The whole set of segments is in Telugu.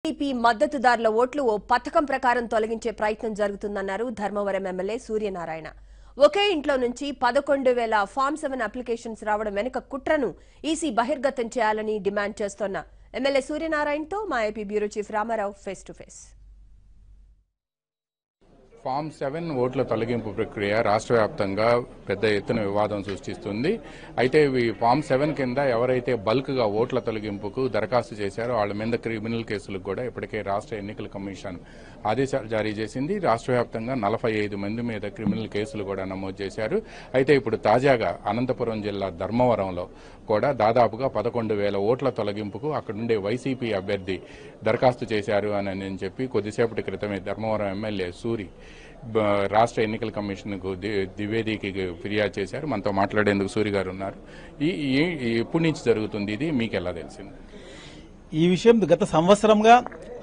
టీడీపీ మద్దతుదారుల ఓట్లు ఓ పథకం ప్రకారం తొలగించే ప్రయత్నం జరుగుతుందన్నారు ధర్మవరం ఎమ్మెల్యే సూర్యనారాయణ. ఒకే ఇంట్లో నుంచి 11,000 ఫామ్ 7 అప్లికేషన్స్ రావడం వెనుక కుట్రను ఈసీ బహిర్గతం చేయాలని డిమాండ్ చేస్తోన్న ఎమ్మెల్యే సూర్యనారాయణతో మా AP bureau chief Ramarao face to face. Form 7 ఓట్ల తొలగింపు ప్రక్రియ రాష్ట్ర వ్యాప్తంగా పెద్ద ఎత్తున వివాదం సృష్టిస్తుంది. అయితే ఈ ఫామ్ 7 కింద ఎవరైతే బల్క్ గా ఓట్ల తొలగింపుకు దరఖాస్తు చేశారో వాళ్ళ మీద క్రిమినల్ కేసులకు కూడా ఇప్పటికే రాష్ట్ర ఎన్నికల కమిషన్ ఆదేశాలు జారీ చేసింది. రాష్ట్ర వ్యాప్తంగా 45 మంది మీద క్రిమినల్ కేసులు కూడా నమోదు చేశారు. అయితే ఇప్పుడు తాజాగా అనంతపురం జిల్లా ధర్మవరంలో కూడా దాదాపుగా 11,000 ఓట్ల తొలగింపుకు అక్కడుండే వైసీపీ అభ్యర్థి దరఖాస్తు చేశారు అని చెప్పి కొద్దిసేపటి క్రితమే ధర్మవరం ఎమ్మెల్యే సూరి రాష్ట్ర ఎన్నికల కమిషన్ కు ద్వివేదికి ఫిర్యాదు చేశారు. మనతో మాట్లాడేందుకు సూరి గారు ఉన్నారు. ఎప్పటి నుంచి జరుగుతుంది ఇది, మీకు ఎలా తెలిసింది? ఈ విషయం గత సంవత్సరంగా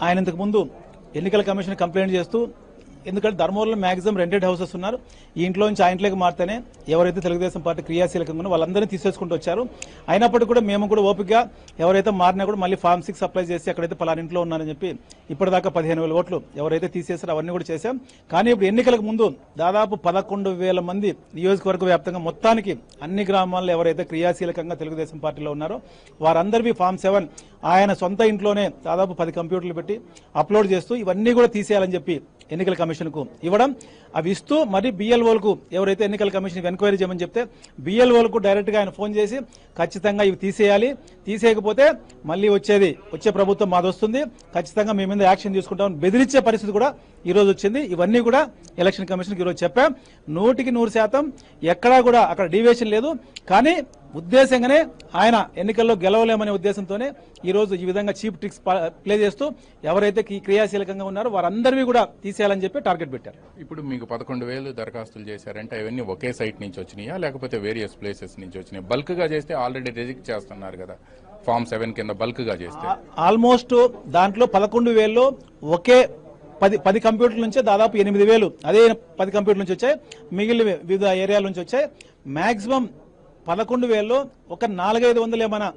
ఆయన ఇంతకు ముందు ఎన్నికల కమిషన్ కంప్లైంట్ చేస్తూ, ఎందుకంటే ధర్మవరంలో మ్యాక్సిమం రెంటెడ్ హౌసెస్ ఉన్నారు, ఈ ఇంట్లో నుంచి ఆ ఇంట్లోకి మారితేనే ఎవరైతే తెలుగుదేశం పార్టీ క్రియాశీలకంగా ఉన్నారో వాళ్ళందరినీ తీసేసుకుంటూ వచ్చారు. అయినప్పటికీ కూడా మేము కూడా ఓపికగా ఎవరైతే మారినా కూడా మళ్ళీ ఫామ్ 6 అప్లై చేసి అక్కడైతే పలానా ఇంట్లో ఉన్నారని చెప్పి ఇప్పటిదాకా 15,000 ఓట్లు ఎవరైతే తీసేసారో అవన్నీ కూడా చేశాం. కానీ ఇప్పుడు ఎన్నికలకు ముందు దాదాపు 11,000 మంది నియోజకవర్గ వ్యాప్తంగా మొత్తానికి అన్ని గ్రామాల్లో ఎవరైతే క్రియాశీలకంగా తెలుగుదేశం పార్టీలో ఉన్నారో వారందరివి ఫామ్ 7 ఆయన సొంత ఇంట్లోనే దాదాపు 10 కంప్యూటర్లు పెట్టి అప్లోడ్ చేస్తూ ఇవన్నీ కూడా తీసేయాలని చెప్పి ఎన్నికల కమిషన్ కు ఇవ్వడం, అవి ఇస్తూ మరి బిఎల్ఓలకు ఎవరైతే ఎన్నికల కమిషన్ ఎంక్వైరీ చేయమని చెప్తే బిఎల్ఓలకు డైరెక్ట్ గా ఆయన ఫోన్ చేసి ఖచ్చితంగా ఇవి తీసేయాలి, తీసేయకపోతే మళ్ళీ వచ్చే ప్రభుత్వం మాది వస్తుంది, ఖచ్చితంగా మీ మీద యాక్షన్ తీసుకుంటామని బెదిరించే పరిస్థితి కూడా ఈ రోజు వచ్చింది. ఇవన్నీ కూడా ఎలక్షన్ కమిషన్ ఈరోజు చెప్పాం. 100% ఎక్కడా కూడా అక్కడ డీవియేషన్ లేదు. కానీ ఉద్దేశంగానే ఆయన ఎన్నికల్లో గెలవలేమనే ఉద్దేశంతోనే ఈ రోజు ఈ విధంగా చీప్ ట్రిక్స్ ప్లే చేస్తూ ఎవరైతే క్రియాశీలకంగా ఉన్నారో వారందరివి కూడా తీసేయాలని చెప్పి టార్గెట్ పెట్టారు. ఇప్పుడు మీకు 11,000 దరఖాస్తులు చేశారంటే అవన్నీ ఒకే సైట్ నుంచి వచ్చినాయా లేకపోతే వేరియస్ ప్లేసెస్ నుంచి వచ్చినాయి? బల్క్ గా చేస్తే ఆల్రెడీ రిజెక్ట్ చేస్తున్నారు కదా ఫామ్ 7 కింద బల్క్ గా చేస్తే. ఆల్మోస్ట్ దాంట్లో 11,000లో ఒకే 10 కంప్యూటర్ల నుంచే దాదాపు 8,000 అదే 10 కంప్యూటర్ల నుంచి వచ్చాయి, మిగిలిన వివిధ ఏరియాల నుంచి వచ్చాయి. మాక్సిమం 11,000లో ఒక 400-500 ఏమైనా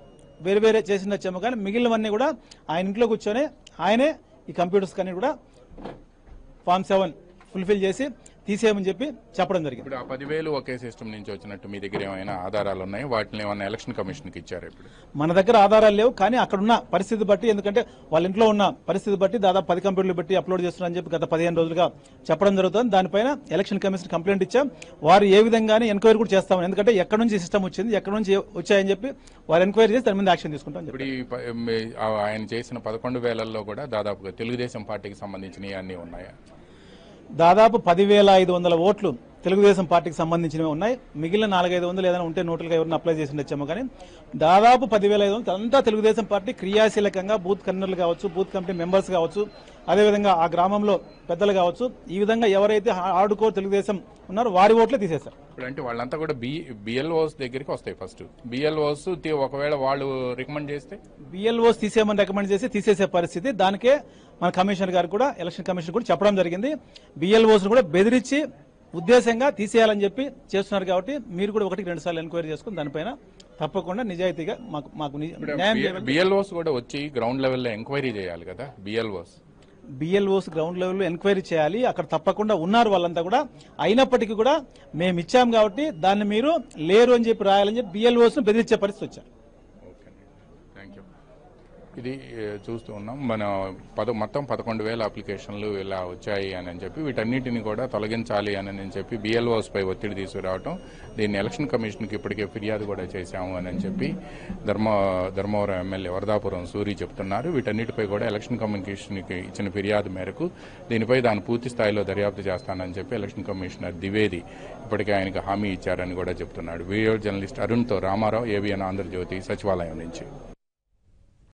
వేరు వేరే చేసిండొచ్చేమో, కానీ మిగిలినవన్నీ కూడా ఆయన ఇంట్లో కూర్చొని ఆయనే ఈ కంప్యూటర్స్ కన్నీ కూడా ఫామ్ 7 ఫుల్ఫిల్ చేసి తీసేయమని చెప్పి చెప్పడం జరిగింది. ఇప్పుడు ఆ 10,000 ఒకే సిస్టమ్ నుంచి వచ్చినట్టు మీ దగ్గర ఏమైనా ఆధారాలు ఉన్నాయి? వాటిని ఏమైనా ఎలక్షన్ కమిషన్ కి ఇచ్చారు? ఇప్పుడు మన దగ్గర ఆధారాలు లేవు, కానీ అక్కడున్న పరిస్థితి బట్టి, ఎందుకంటే వాళ్ళ ఇంట్లో ఉన్న పరిస్థితి బట్టి దాదాపు 10 కంప్యూటర్లు పెట్టి అప్లోడ్ చేస్తున్నారని చెప్పి గత 15 రోజులుగా చెప్పడం జరుగుతుంది. దానిపైన ఎలక్షన్ కమిషన్ కంప్లైంట్ ఇచ్చాం. వారు ఏ విధంగానే ఎంక్వైరీ కూడా చేస్తామని, ఎందుకంటే ఎక్కడి నుంచి సిస్టమ్ వచ్చింది, ఎక్కడి నుంచి వచ్చాయని చెప్పి వారు ఎంక్వైరీ చేసి దాని మీద యాక్షన్ తీసుకుంటాం. ఇప్పుడు ఆయన చేసిన 11,000లో కూడా దాదాపుగా తెలుగుదేశం పార్టీకి సంబంధించినవి అన్ని ఉన్నాయా? దాదాపు 10,500 ఓట్లు తెలుగుదేశం పార్టీకి సంబంధించినవి ఉన్నాయి. మిగిలిన 400-500 ఏదైనా ఉంటే నోట్లుగా ఎవరిని అప్లై చేసి వచ్చామో, కానీ దాదాపు 10,500 అంతా తెలుగుదేశం పార్టీ క్రియాశీలకంగా బూత్ కన్వీనర్లు కావచ్చు, బూత్ కమిటీ మెంబర్స్ కావచ్చు, అదేవిధంగా ఆ గ్రామంలో పెద్దలు కావచ్చు, ఈ విధంగా ఎవరైతే హార్డ్కోర్ తెలుగుదేశం ఉన్నారో వారి ఓట్లే తీసేశారు. ఇప్పుడు అంటే వాళ్ళంతా కూడా బిఎల్ఓస్ దగ్గరికి వస్తాయి. ఫస్ట్ బిఎల్ఓస్ ఒకవేళ వాళ్ళు రికమెండ్ చేస్తే బిఎల్ఓస్ తీసేయమని రికమెండ్ చేసి తీసేసే పరిస్థితి. దానికే మన కమిషనర్ గారు కూడా ఎలక్షన్ కమిషన్ కూడా చెప్పడం జరిగింది. బిఎల్ఓస్ కూడా బెదిరించి ఉద్దేశంగా తీసేయాలని చెప్పి చేస్తున్నారు. కాబట్టి మీరు కూడా 1-2 సార్లు ఎంక్వైరీ చేసుకుని దానిపైన తప్పకుండా నిజాయితీగా మాకు న్యాయం చేయాలి. బిఎల్ఓస్ కూడా వచ్చి గ్రౌండ్ లెవెల్లో ఎంక్వైరీ చేయాలి కదా. బిఎల్ఓస్ గ్రౌండ్ లెవెల్లో ఎంక్వైరీ చేయాలి. అక్కడ తప్పకుండా ఉన్నారు వాళ్ళంతా కూడా. అయినప్పటికీ కూడా మేము ఇచ్చాం కాబట్టి దాన్ని మీరు లేరు అని చెప్పి రాయాలని చెప్పి బిఎల్ఓస్ ను బెదిరించే పరిస్థితి వచ్చారు. ఇది చూస్తూ ఉన్నాం. మన మొత్తం 11,000 అప్లికేషన్లు ఇలా వచ్చాయి అని చెప్పి వీటన్నిటిని కూడా తొలగించాలి అని చెప్పి బిఎల్ఓస్ పై ఒత్తిడి తీసుకురావటం, దీన్ని ఎలక్షన్ కమిషన్కి ఇప్పటికే ఫిర్యాదు కూడా చేశాము అని చెప్పి ధర్మవరం ఎమ్మెల్యే వరదాపురం సూరి చెప్తున్నారు. వీటన్నిటిపై కూడా ఎలక్షన్ కమిషన్కి ఇచ్చిన ఫిర్యాదు మేరకు దీనిపై దాన్ని పూర్తి స్థాయిలో దర్యాప్తు చేస్తానని చెప్పి ఎలక్షన్ కమిషనర్ ద్వివేది ఇప్పటికే ఆయనకు హామీ ఇచ్చారని కూడా చెప్తున్నాడు. వీడియో జర్నలిస్ట్ అరుణ్తో రామారావు, ఏబిఎన్ ఆంధ్రజ్యోతి, సచివాలయం నుంచి.